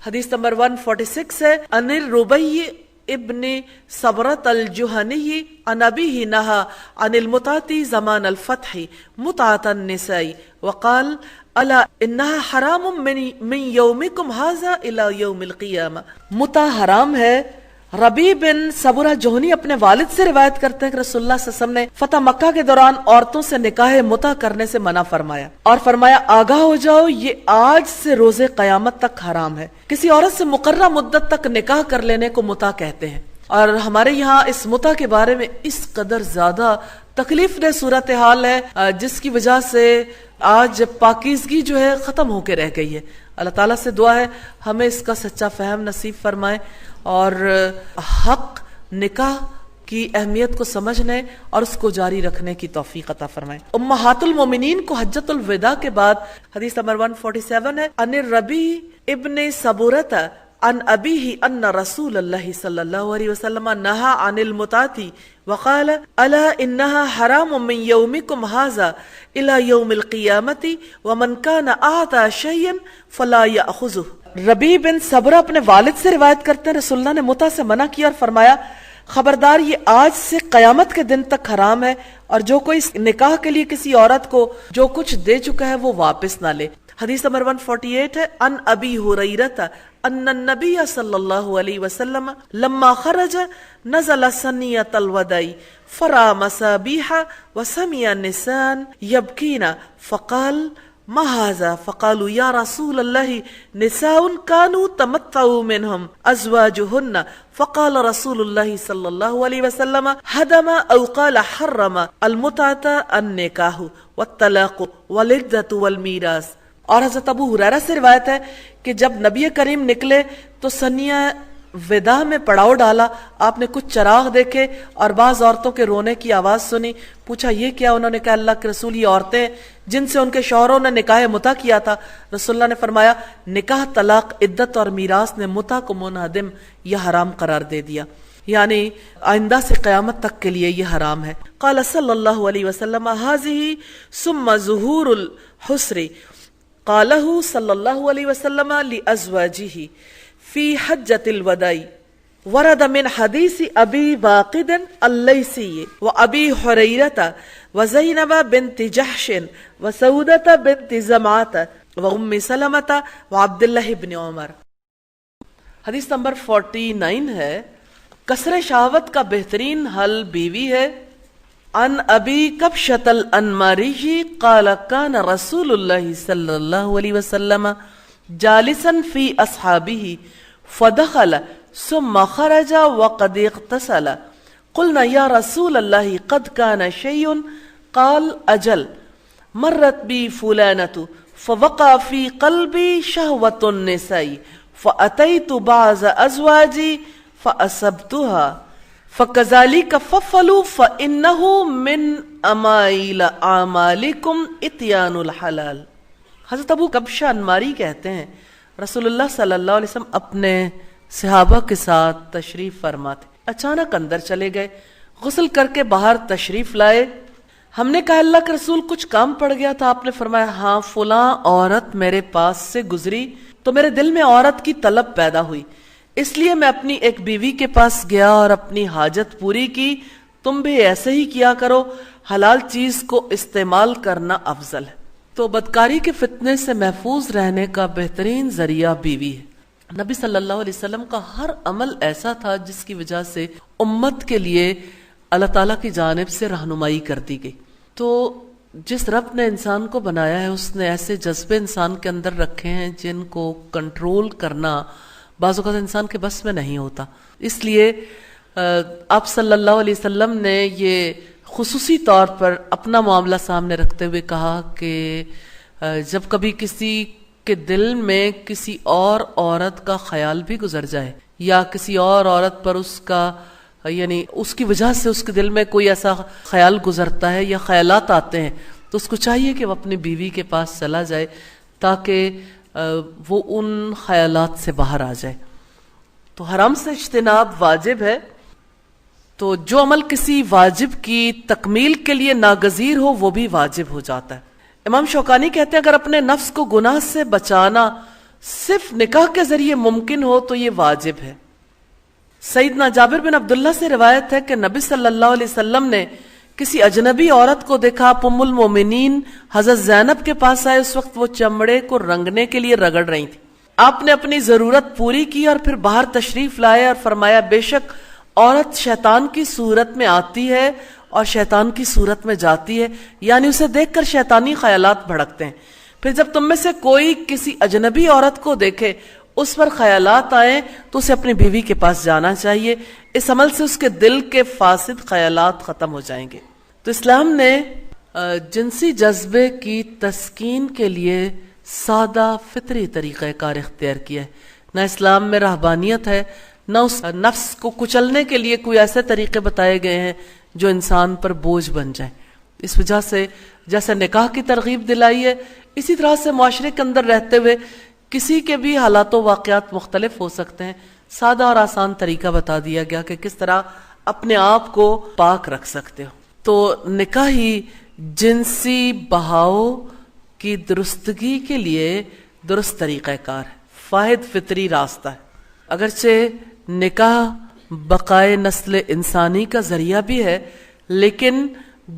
حدیث نمبر 146 ہے انر ربیع ابن صبرۃ الجہنی عن ابیہ نہا عن المتعۃ زمان الفتح متعۃ النساء وقال الا انها حرام من یومکم ھذا الی یوم القیامہ. متع حرام ہے. ربیع بن صبرہ جوہنی اپنے والد سے روایت کرتے ہیں کہ رسول اللہ صلی اللہ علیہ وسلم نے فتح مکہ کے دوران عورتوں سے نکاح متع کرنے سے منع فرمایا اور فرمایا آگاہ ہو جاؤ یہ آج سے روز قیامت تک حرام ہے. کسی عورت سے مقررہ مدت تک نکاح کر لینے کو متع کہتے ہیں. اور ہمارے یہاں اس متع کے بارے میں اس قدر زیادہ تکلیف دہ صورتحال ہے جس کی وجہ سے آج پاکیزگی جو ہے ختم ہو کے رہ گئی ہے. اللہ تعالیٰ سے دعا ہے ہمیں اس کا سچا فہم نصیب فرمائے اور حق نکاح کی اہمیت کو سمجھنے اور اس کو جاری رکھنے کی توفیق عطا فرمائے. امہات المومنین کو حجۃ الوداع کے بعد حدیث نمبر 147 ہے ان الربیع ابن صبورۃ عن ابیہ ان رسول اللہ صلی اللہ علیہ وسلم نہا عن المتعۃ وقال الا انها حرام من یومکم ھذا الى یوم القیامۃ ومن کان اعطى شیئا فلا یأخذہ. ربیع بن صبرہ اپنے والد سے روایت کرتے ہیں رسول اللہ نے متع سے منع کیا اور فرمایا خبردار یہ آج سے قیامت کے دن تک حرام ہے اور جو کوئی اس نکاح کے لیے کسی عورت کو جو کچھ دے چکا ہے وہ واپس نہ لے. حدیث نمبر 148 ہے ان ابی ہریرہ ان النبی صلی اللہ علیہ وسلم لما خرج نزل ثنیۃ الوداع فرا مصابیح وسمع النساء یبکین فقال ما هذا فقالوا یا رسول اللہ نساء كانوا تمتعوا منهم ازواجهن فقال رسول اللہ صلی اللہ علیہ وسلم حدم او قال حرم المتعة النکاح والطلاق والعدۃ والمیراث. اور حضرت ابو ہریرہ سے روایت ہے کہ جب نبی کریم نکلے تو ثنیہ وداع میں پڑاؤ ڈالا. آپ نے کچھ چراغ دیکھے اور بعض عورتوں کے رونے کی آواز سنی. پوچھا یہ کیا؟ انہوں نے کہا اللہ کے رسول یہ عورتیں جن سے ان کے شوہروں نے نکاح متع کیا تھا. رسول اللہ نے فرمایا نکاح طلاق عدت اور میراث نے متع کو منہدم یا حرام قرار دے دیا، یعنی آئندہ سے قیامت تک کے لیے یہ حرام ہے. قال صلی اللہ علیہ وسلم هذه ثم ظہور الحسر قالہ صلی اللہ علیہ وسلم لازواجہ فی حجۃ الوداع ورد من حدیث ابی واقد اللیثی و ابی حریرہ و زینب بنت جحش و سعودۃ بنت زمعۃ و ام سلمۃ و عبداللہ بن عمر. حدیث نمبر 49 ہے کسر شہوت کا بہترین حل بیوی ہے. ان ابی کبشۃ الانماری قال کان رسول اللہ صلی اللہ علیہ وسلم جالسا فی اصحابہ فدخل ثم خرج وقد اغتسل قلنا یا رسول اللہ قد کان شیء قال اجل مرت بی فلانۃ فوقع فی قلبی شہوۃ النساء فأتیت بعض ازواجی فأصبتها فَكَذَلِكَ فَفَّلُوا فَإِنَّهُ مِنْ أَمَائِلَ أَعْمَالِكُمْ إِتْيَانُ الْحَلَالِ. حضرت ابو کبشہ انماری کہتے ہیں رسول اللہ صلی اللہ علیہ وسلم اپنے صحابہ کے ساتھ تشریف فرما تھے. اچانک اندر چلے گئے، غسل کر کے باہر تشریف لائے. ہم نے کہا اللہ کے رسول کچھ کام پڑ گیا تھا. آپ نے فرمایا ہاں فلاں عورت میرے پاس سے گزری تو میرے دل میں عورت کی طلب پیدا ہوئی، اس لیے میں اپنی ایک بیوی کے پاس گیا اور اپنی حاجت پوری کی. تم بھی ایسے ہی کیا کرو، حلال چیز کو استعمال کرنا افضل ہے. تو بدکاری کے فتنے سے محفوظ رہنے کا بہترین ذریعہ بیوی ہے. نبی صلی اللہ علیہ وسلم کا ہر عمل ایسا تھا جس کی وجہ سے امت کے لیے اللہ تعالیٰ کی جانب سے رہنمائی کر دی گئی. تو جس رب نے انسان کو بنایا ہے اس نے ایسے جذبے انسان کے اندر رکھے ہیں جن کو کنٹرول کرنا بعض اوقات انسان کے بس میں نہیں ہوتا. اس لیے آپ صلی اللہ علیہ وسلم نے یہ خصوصی طور پر اپنا معاملہ سامنے رکھتے ہوئے کہا کہ جب کبھی کسی کے دل میں کسی اور عورت کا خیال بھی گزر جائے یا کسی اور عورت پر اس کا یعنی اس کی وجہ سے اس کے دل میں کوئی ایسا خیال گزرتا ہے یا خیالات آتے ہیں تو اس کو چاہیے کہ وہ اپنی بیوی کے پاس چلا جائے تاکہ وہ ان خیالات سے باہر آ جائے. تو حرام سے اجتناب واجب ہے. تو جو عمل کسی واجب کی تکمیل کے لیے ناگزیر ہو وہ بھی واجب ہو جاتا ہے. امام شوکانی کہتے ہیں اگر اپنے نفس کو گناہ سے بچانا صرف نکاح کے ذریعے ممکن ہو تو یہ واجب ہے۔ سیدنا جابر بن عبداللہ سے روایت ہے کہ نبی صلی اللہ علیہ وسلم نے کسی اجنبی عورت کو دیکھا، آپ ام المومنین حضرت زینب کے پاس آئے، اس وقت وہ چمڑے کو رنگنے کے لیے رگڑ رہی تھی۔ آپ نے اپنی ضرورت پوری کی اور پھر باہر تشریف لائے اور فرمایا بے شک عورت شیطان کی صورت میں آتی ہے اور شیطان کی صورت میں جاتی ہے، یعنی اسے دیکھ کر شیطانی خیالات بھڑکتے ہیں۔ پھر جب تم میں سے کوئی کسی اجنبی عورت کو دیکھے، اس پر خیالات آئیں تو اسے اپنی بیوی کے پاس جانا چاہیے، اس عمل سے اس کے دل کے فاسد خیالات ختم ہو جائیں گے۔ تو اسلام نے جنسی جذبے کی تسکین کے لیے سادہ فطری طریقہ کار اختیار کیا ہے۔ نہ اسلام میں رہبانیت ہے، نہ اس نفس کو کچلنے کے لیے کوئی ایسے طریقے بتائے گئے ہیں جو انسان پر بوجھ بن جائیں۔ اس وجہ سے جیسے نکاح کی ترغیب دلائی ہے، اسی طرح سے معاشرے کے اندر رہتے ہوئے کسی کے بھی حالات و واقعات مختلف ہو سکتے ہیں، سادہ اور آسان طریقہ بتا دیا گیا کہ کس طرح اپنے آپ کو پاک رکھ سکتے ہو۔ تو نکاح ہی جنسی بہاؤ کی درستگی کے لیے درست طریقہ کار ہے، واحد فطری راستہ ہے۔ اگرچہ نکاح بقائے نسل انسانی کا ذریعہ بھی ہے، لیکن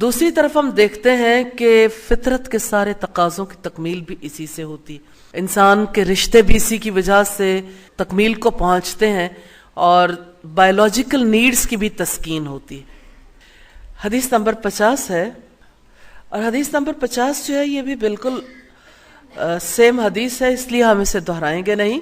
دوسری طرف ہم دیکھتے ہیں کہ فطرت کے سارے تقاضوں کی تکمیل بھی اسی سے ہوتی ہے، انسان کے رشتے بھی اسی کی وجہ سے تکمیل کو پہنچتے ہیں اور بایولوجیکل نیڈز کی بھی تسکین ہوتی ہے۔ حدیث نمبر 50 ہے، اور حدیث نمبر 50 جو ہے یہ بھی بالکل سیم حدیث ہے، اس لیے ہم اسے دہرائیں گے نہیں۔